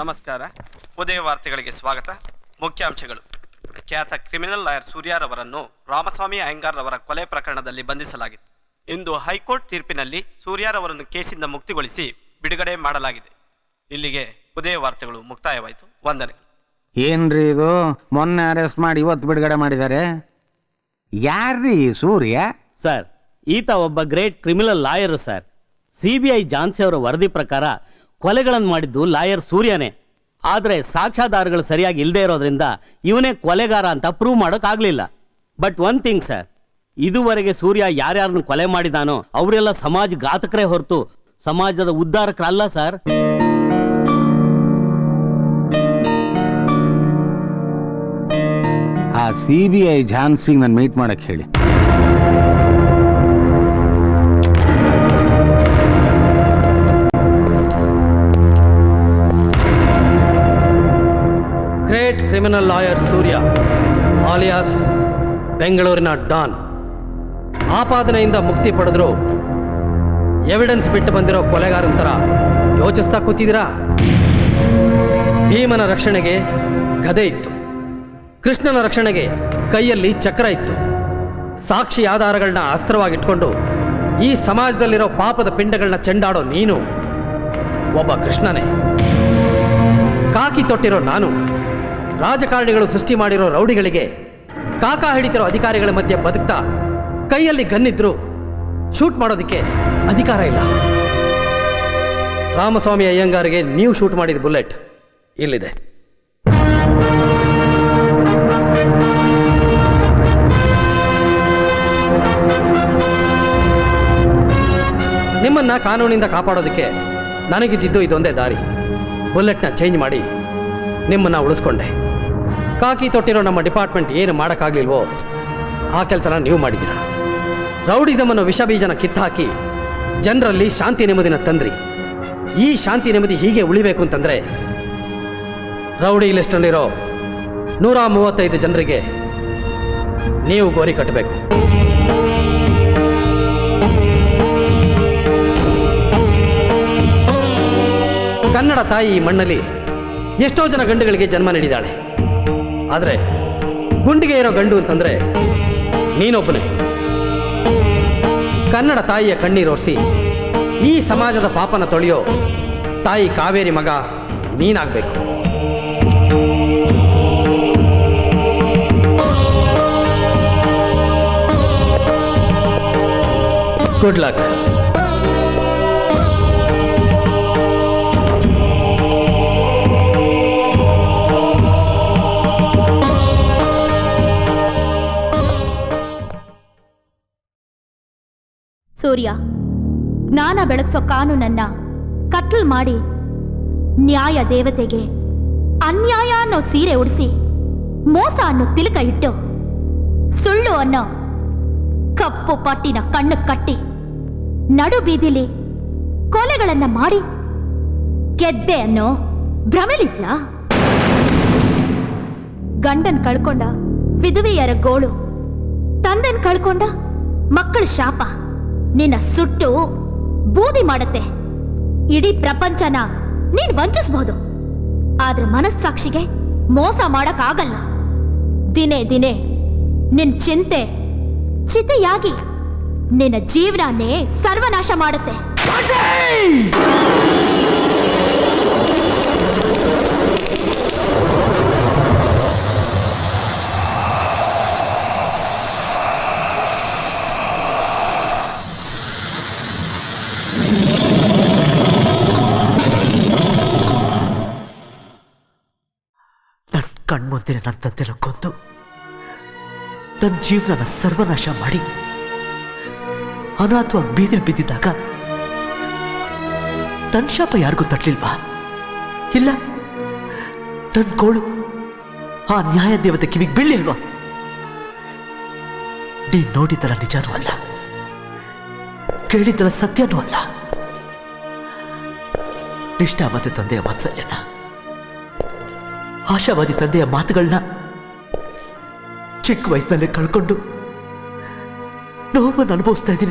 ನಮಸ್ಕಾರ. ಉದಯ ವಾರ್ತೆಗಳಿಗೆ ಸ್ವಾಗತ. ಮುಖ್ಯಾಂಶಗಳು. ಖ್ಯಾತ ಕ್ರಿಮಿನಲ್ ಲಾಯರ್ ಸೂರ್ಯರವರನ್ನು ರಾಮಸ್ವಾಮಿ ಅಯ್ಯಂಗಾರ್ ರವರ ಕೊಲೆ ಪ್ರಕರಣದಲ್ಲಿ ಬಂಧಿಸಲಾಗಿತ್ತು. ಇಂದು ಹೈಕೋರ್ಟ್ ತೀರ್ಪಿನಲ್ಲಿ ಸೂರ್ಯರವರನ್ನು ಕೇಸಿಂದ ಮುಕ್ತಿಗೊಳಿಸಿ ಬಿಡುಗಡೆ ಮಾಡಲಾಗಿದೆ. ಇಲ್ಲಿಗೆ ಉದಯ ವಾರ್ತೆಗಳು ಮುಕ್ತಾಯವಾಯಿತು. ವಂದನೆ. ಏನ್ರಿ ಇದು? ಮೊನ್ನೆ ಅರೆಸ್ಟ್ ಮಾಡಿ ಇವತ್ತು ಬಿಡುಗಡೆ ಮಾಡಿದ್ದಾರೆ. ಯಾರ್ರೀ ಸೂರ್ಯ? ಸರ್, ಈತ ಒಬ್ಬ great criminal lawyer sir. CBI Jhansi ಅವರ ವರದಿ ಪ್ರಕಾರ ಕೊಲೆಗಳನ್ನು ಮಾಡಿದ್ದು ಲಾಯರ್ ಸೂರ್ಯನೇ. ಆದರೆ ಸಾಕ್ಷ್ಯಾಧಾರಗಳು ಸರಿಯಾಗಿ ಇಲ್ಲದೆ ಇರೋದ್ರಿಂದ ಇವನೇ ಕೊಲೆಗಾರ ಅಂತ ಪ್ರೂವ್ ಮಾಡೋಕ್ಕಾಗಲಿಲ್ಲ. ಬಟ್ ಒನ್ ಥಿಂಗ್ ಸರ್, ಇದುವರೆಗೆ ಸೂರ್ಯ ಯಾರ್ಯಾರನ್ನು ಕೊಲೆ ಮಾಡಿದಾನೋ ಅವರೆಲ್ಲ ಸಮಾಜ ಘಾತಕರೇ ಹೊರತು ಸಮಾಜದ ಉದ್ಧಾರಕರಲ್ಲ ಸರ್. ಆ CBI ಜಾನ್ಸಿಗೆ ನಾನು ಮೀಟ್ ಮಾಡಕ್ಕೆ ಹೇಳಿ. ಗ್ರೇಟ್ ಕ್ರಿಮಿನಲ್ ಲಾಯರ್ ಸೂರ್ಯ ಆಲಿಯಾಸ್ ಬೆಂಗಳೂರಿನ ಡಾನ್ ಆಪಾದನೆಯಿಂದ ಮುಕ್ತಿ ಪಡೆದ್ರು ಎವಿಡೆನ್ಸ್ ಬಿಟ್ಟು ಬಂದಿರೋ ಕೊಲೆಗಾರನ ಥರ ಯೋಚಿಸ್ತಾ ಕೂತಿದ್ದೀರಾ? ಭೀಮನ ರಕ್ಷಣೆಗೆ ಗದೆ ಇತ್ತು, ಕೃಷ್ಣನ ರಕ್ಷಣೆಗೆ ಕೈಯಲ್ಲಿ ಚಕ್ರ ಇತ್ತು. ಸಾಕ್ಷಿ ಆಧಾರಗಳನ್ನ ಅಸ್ತ್ರವಾಗಿಟ್ಕೊಂಡು ಈ ಸಮಾಜದಲ್ಲಿರೋ ಪಾಪದ ಪಿಂಡಗಳನ್ನ ಚೆಂಡಾಡೋ ನೀನು ಒಬ್ಬ ಕೃಷ್ಣನೇ. ಕಾಕಿ ತೊಟ್ಟಿರೋ ನಾನು ರಾಜಕಾರಣಿಗಳು ಸೃಷ್ಟಿ ಮಾಡಿರೋ ರೌಡಿಗಳಿಗೆ ಕಾಕ ಹಿಡಿತಿರೋ ಅಧಿಕಾರಿಗಳ ಮಧ್ಯೆ ಬದುಕ್ತಾ ಕೈಯಲ್ಲಿ ಗನ್ನಿದ್ರು ಶೂಟ್ ಮಾಡೋದಕ್ಕೆ ಅಧಿಕಾರ ಇಲ್ಲ. ರಾಮಸ್ವಾಮಿ ಅಯ್ಯಂಗಾರಿಗೆ ನೀವು ಶೂಟ್ ಮಾಡಿದ ಬುಲೆಟ್ ಇಲ್ಲಿದೆ. ನಿಮ್ಮನ್ನ ಕಾನೂನಿಂದ ಕಾಪಾಡೋದಕ್ಕೆ ನನಗಿದ್ದಿದ್ದು ಇದೊಂದೇ ದಾರಿ. ಬುಲೆಟ್ನ ಚೇಂಜ್ ಮಾಡಿ ನಿಮ್ಮನ್ನ ಉಳಿಸ್ಕೊಂಡೆ. ಕಾಕಿ ತೊಟ್ಟಿರೋ ನಮ್ಮ ಡಿಪಾರ್ಟ್ಮೆಂಟ್ ಏನು ಮಾಡೋಕ್ಕಾಗ್ಲಿಲ್ವೋ ಆ ಕೆಲಸನ ನೀವು ಮಾಡಿದ್ದೀರ. ರೌಡಿಸಮ್ ಅನ್ನೋ ವಿಷ ಬೀಜನ ಕಿತ್ತಾಕಿ ಜನರಲ್ಲಿ ಶಾಂತಿ ನೆಮ್ಮದಿನ ತಂದ್ರಿ. ಈ ಶಾಂತಿ ನೆಮ್ಮದಿ ಹೀಗೆ ಉಳಿಬೇಕು ಅಂತಂದ್ರೆ ರೌಡಿ ಲಿಸ್ಟಲ್ಲಿರೋ 135 ಜನರಿಗೆ ನೀವು ಗೋರಿ ಕಟ್ಟಬೇಕು. ಕನ್ನಡ ತಾಯಿ ಈ ಮಣ್ಣಲ್ಲಿ ಎಷ್ಟೋ ಜನ ಗಂಡುಗಳಿಗೆ ಜನ್ಮ ನೀಡಿದಾಳೆ. ಆದರೆ ಗುಂಡಿಗೆ ಇರೋ ಗಂಡು ಅಂತಂದ್ರೆ ನೀನೊಬ್ಬನೇ. ಕನ್ನಡ ತಾಯಿಯ ಕಣ್ಣೀರೋರ್ಸಿ ಈ ಸಮಾಜದ ಪಾಪನ ತೊಳೆಯೋ ತಾಯಿ ಕಾವೇರಿ ಮಗ ನೀನಾಗಬೇಕು. Good luck. ಸೂರ್ಯ, ಜ್ಞಾನ ಬೆಳಗ್ಸೋ ಕಾನೂನನ್ನ ಕತ್ಲ್ ಮಾಡಿ ನ್ಯಾಯ ದೇವತೆಗೆ ಅನ್ಯಾಯ ಅನ್ನೋ ಸೀರೆ ಉಡಿಸಿ ಮೋಸ ಅನ್ನೋ ತಿಲಕ ಇಟ್ಟು ಸುಳ್ಳು ಅನ್ನೋ ಕಪ್ಪು ಪಟ್ಟಿನ ಕಣ್ಣು ಕಟ್ಟಿ ನಡು ಬೀದಿಲಿ ಕೊಲೆಗಳನ್ನ ಮಾಡಿ ಗೆದ್ದೆ ಅನ್ನೋ ಭ್ರಮೆಲಿದ್ಲ. ಗಂಡನ್ ಕಳ್ಕೊಂಡ ವಿಧವೆಯರ ಗೋಳು, ತಂದೆನ್ ಕಳ್ಕೊಂಡ ಮಕ್ಕಳ ಶಾಪ ನಿನ್ನ ಸುಟ್ಟು ಬೂದಿ ಮಾಡತ್ತೆ. ಇಡೀ ಪ್ರಪಂಚನ ನೀನ್ ವಂಚಿಸಬಹುದು, ಆದ್ರೆ ಮನಸ್ಸಾಕ್ಷಿಗೆ ಮೋಸ ಮಾಡಕ್ ಆಗಲ್ಲ. ದಿನೇ ದಿನೇ ನಿನ್ ಚಿಂತೆ ಚಿತೆಯಾಗಿ ನಿನ್ನ ಜೀವನನೇ ಸರ್ವನಾಶ ಮಾಡುತ್ತೆ. ಕಣ್ಮುಂದಿನ ನನ್ನ ತಂದೆನ ಕೊಂದು ನನ್ನ ಜೀವನನ ಸರ್ವನಾಶ ಮಾಡಿ ಅನಾಥವಾಗಿ ಬೀದಿಲ್ ಬಿದ್ದಿದ್ದಾಗ ನನ್ನ ಶಾಪ ಯಾರಿಗೂ ತಟ್ಟಲಿಲ್ವಾ? ಇಲ್ಲ, ನನ್ನ ಗೋಳು ಆ ನ್ಯಾಯ ದೇವತೆ ಕಿವಿಗೆ ಬೀಳಿಲ್ವಾ? ನೀನ್ ನೋಡಿದ್ದಲ್ಲ ನಿಜನೂ ಅಲ್ಲ, ಕೇಳಿದ್ದಲ್ಲ ಸತ್ಯನೂ ಅಲ್ಲ. ನಿಷ್ಠಾವಾದ ತಂದೆಯ ವಾತ್ಸಲ್ಯನ, ಆಶಾವಾದಿ ತಂದೆಯ ಮಾತುಗಳನ್ನ ಚಿಕ್ಕ ವಯಸ್ಸಿನಲ್ಲೇ ಕಳ್ಕೊಂಡು ನೋವನ್ನು ಅನುಭವಿಸ್ತಾ ಇದ್ದೀನಿ.